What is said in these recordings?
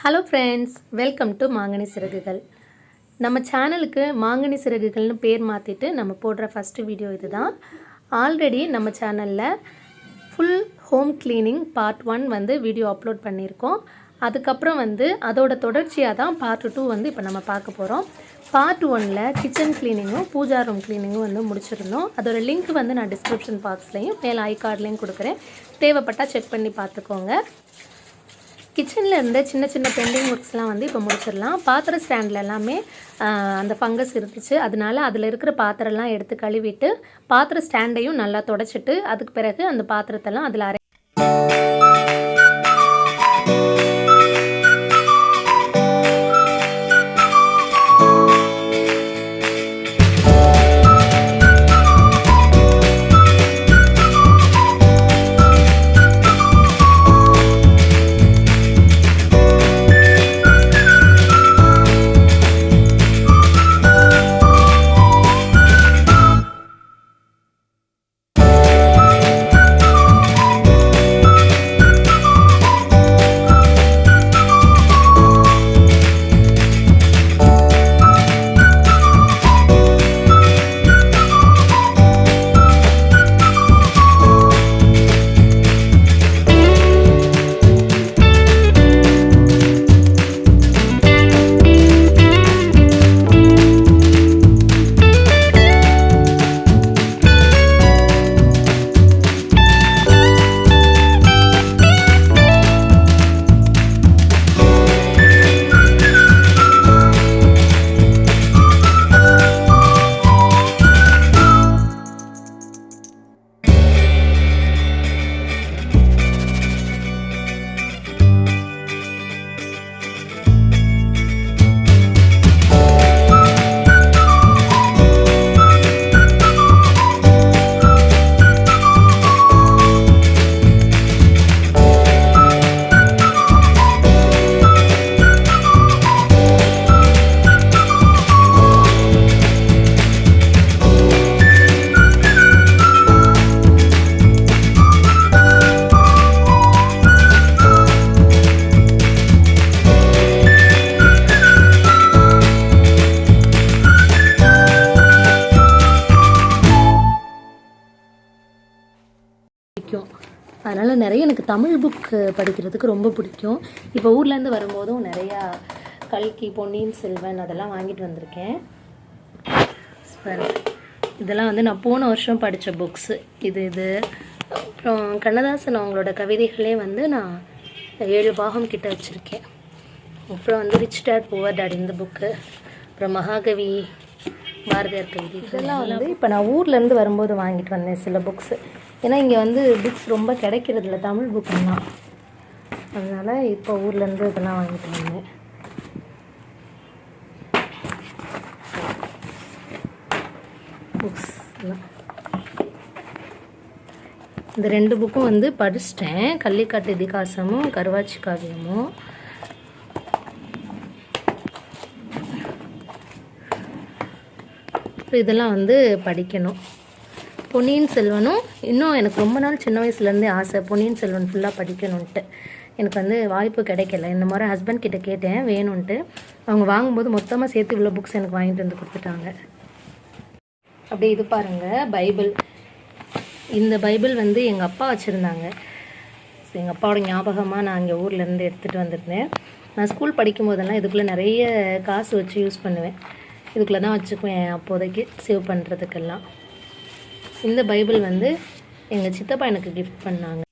Hello friends, welcome to மாங்கனி சிறகுகள். நம்ம சேனலுக்கு மாங்கனி சிறகுகள்னு பேர் மாற்றிட்டு நம்ம போடுற ஃபஸ்ட்டு வீடியோ இது தான். ஆல்ரெடி நம்ம சேனலில் ஃபுல் ஹோம் க்ளீனிங் பார்ட் 1 வந்து வீடியோ அப்லோட் பண்ணியிருக்கோம். அதுக்கப்புறம் அதோட தொடர்ச்சியாக தான் பார்ட் 2 இப்போ நம்ம பார்க்க போகிறோம். பார்ட் 1ல் கிச்சன் க்ளீனிங்கும் பூஜா ரூம் க்ளீனிங்கும் முடிச்சிருந்தோம். அதோட லிங்க் நான் டிஸ்கிரிப்ஷன் பாக்ஸ்லையும் மேலே ஐ கார்ட்லேயும் கொடுக்குறேன். தேவைப்பட்டால் செக் பண்ணி பார்த்துக்கோங்க. கிச்சனில் இருந்த சின்ன சின்ன பெண்டிங் ஒர்க்ஸ்லாம் இப்போ முடிச்சிடலாம். பாத்திர ஸ்டாண்டில் எல்லாமே அந்த ஃபங்கஸ் இருந்துச்சு. அதனால அதில் இருக்கிற பாத்திரம்லாம் எடுத்து கழுவிட்டு பாத்திர ஸ்டாண்டையும் நல்லா தொடச்சிட்டு அதுக்கு பிறகு அந்த பாத்திரத்தெல்லாம் அதில் பிடிக்கும். அதனால் நிறைய எனக்கு தமிழ் புக் படிக்கிறதுக்கு ரொம்ப பிடிக்கும். இப்போ ஊர்லேருந்து வரும்போதும் நிறையா கல்கி, பொன்னியின் செல்வன் அதெல்லாம் வாங்கிட்டு வந்திருக்கேன். இதெல்லாம் நான் போன வருஷம் படித்த புக்ஸு. இது அப்புறம் கண்ணதாசன் அவங்களோட கவிதைகளே நான் 7 பாகம் கிட்ட வச்சுருக்கேன். அப்புறம் ரிச் டேட் புவர் டேட் இந்த புக்கு, அப்புறம் மகாகவி, பாரதியார் கவிதை, இதெல்லாம் இப்போ நான் ஊர்லேருந்து வரும்போது வாங்கிட்டு வந்தேன் சில புக்ஸு. ஏன்னா இங்கே புக்ஸ் ரொம்ப கிடைக்கிறதில்ல தமிழ் புக்குலாம். அதனால் இப்போ ஊர்லேருந்து இதெல்லாம் வாங்கிட்டு வந்தேன். புக்ஸ் இந்த 2 புக்கும் படிச்சிட்டேன். கள்ளிக்காட்டு இதிகாசமும் கருவாச்சி காவியமும். இதெல்லாம் படிக்கணும். பொன்னியின் செல்வனும் இன்னும் எனக்கு ரொம்ப நாள் சின்ன வயசுலேருந்தே ஆசை, பொன்னியின் செல்வன் ஃபுல்லாக படிக்கணுன்ட்டு. எனக்கு வாய்ப்பு கிடைக்கல. இந்த மாதிரி ஹஸ்பண்ட் கிட்ட கேட்டேன் வேணும்ன்ட்டு. அவங்க வாங்கும்போது மொத்தமாக சேர்த்து இவ்வளோ புக்ஸ் எனக்கு வாங்கிட்டு கொடுத்துட்டாங்க. அப்படியே இது பாருங்கள், பைபிள். இந்த பைபிள் எங்கள் அப்பா வச்சுருந்தாங்க. எங்கள் அப்பாவோட ஞாபகமாக நான் இங்கே ஊர்லேருந்து எடுத்துகிட்டு வந்திருந்தேன். நான் ஸ்கூல் படிக்கும்போதெல்லாம் இதுக்குள்ளே நிறைய காசு வச்சு யூஸ் பண்ணுவேன். இதுக்குள்ளே தான் வச்சுக்குவேன் அப்போதைக்கு சேவ் பண்ணுறதுக்கெல்லாம். இந்த பைபிள் எங்கள் சித்தப்பா எனக்கு கிஃப்ட் பண்ணாங்க.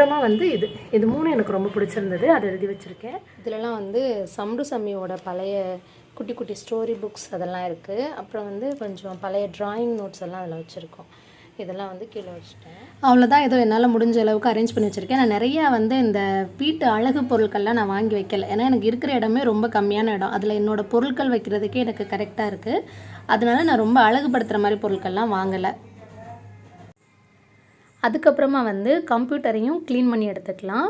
அப்புறமா வந்து இது 3 எனக்கு ரொம்ப பிடிச்சிருந்தது, அதை எழுதி வச்சுருக்கேன். இதிலலாம் வந்து சம்ரு சம்மியோட பழைய குட்டி குட்டி ஸ்டோரி புக்ஸ் அதெல்லாம் இருக்குது. அப்புறம் வந்து கொஞ்சம் பழைய ட்ராயிங் நோட்ஸ் எல்லாம் அதில் வச்சுருக்கோம். இதெல்லாம் வந்து கீழே வச்சுட்டேன். அவ்வளோதான், ஏதோ என்னால் முடிஞ்ச அளவுக்கு அரேஞ்ச் பண்ணி வச்சுருக்கேன். நான் நிறையா வந்து இந்த வீட்டு அழகு பொருட்கள்லாம் நான் வாங்கி வைக்கல. ஏன்னா எனக்கு இருக்கிற இடமே ரொம்ப கம்மியான இடம். அதில் என்னோடய பொருட்கள் வைக்கிறதுக்கே எனக்கு கரெக்டாக இருக்குது. அதனால நான் ரொம்ப அழகுபடுத்துகிற மாதிரி பொருட்கள்லாம் வாங்கலை. அதுக்கப்புறமா வந்து கம்ப்யூட்டரையும் க்ளீன் பண்ணி எடுத்துக்கலாம்.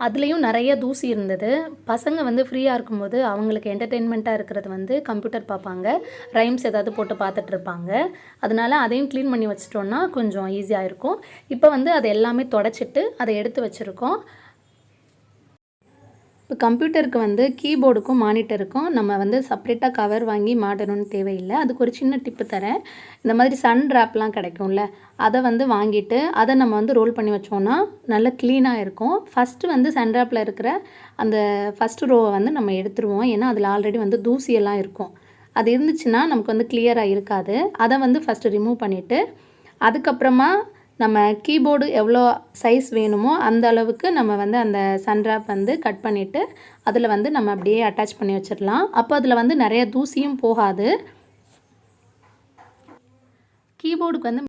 அதுலேயும் நிறைய தூசி இருந்தது. பசங்க வந்து ஃப்ரீயாக இருக்கும்போது அவங்களுக்கு என்டர்டெயின்மெண்ட்டாக இருக்கிறது வந்து கம்ப்யூட்டர் பார்ப்பாங்க, ரைம்ஸ் ஏதாவது போட்டு பார்த்துட்ருப்பாங்க. அதனால அதையும் க்ளீன் பண்ணி வச்சிட்டோன்னா கொஞ்சம் ஈஸியாக இருக்கும். இப்போ வந்து அதை எல்லாமே தொடச்சிட்டு அதை எடுத்து வச்சுருக்கோம். இப்போ கம்ப்யூட்டருக்கு வந்து கீபோர்டுக்கும் மானிட்டருக்கும் நம்ம வந்து செப்ரேட்டாக கவர் வாங்கி மாட்டணும்னு தேவையில்லை. அதுக்கு ஒரு சின்ன டிப்பு தரேன். இந்த மாதிரி சன் ட்ராப்லாம் கிடைக்கும்ல, அதை வந்து வாங்கிட்டு அதை நம்ம வந்து ரோல் பண்ணி வச்சோன்னா நல்லா க்ளீனாக இருக்கும். ஃபஸ்ட்டு வந்து சன் ட்ராப்பில் இருக்கிற அந்த ஃபஸ்ட்டு ரோவை வந்து நம்ம எடுத்துருவோம். ஏன்னா அதில் ஆல்ரெடி வந்து தூசியெல்லாம் இருக்கும். அது இருந்துச்சுன்னா நமக்கு வந்து கிளியராக இருக்காது. அதை வந்து ஃபஸ்ட்டு ரிமூவ் பண்ணிவிட்டு அதுக்கப்புறமா நம்ம கீபோர்டு எவ்வளோ சைஸ் வேணுமோ அந்த அளவுக்கு நம்ம வந்து அந்த சன்ட்ராப் வந்து கட் பண்ணிவிட்டு அதில் வந்து நம்ம அப்படியே அட்டாச் பண்ணி வச்சிடலாம். அப்போ அதில் வந்து நிறைய தூசியும் போகாது. கீபோர்டுக்கு வந்து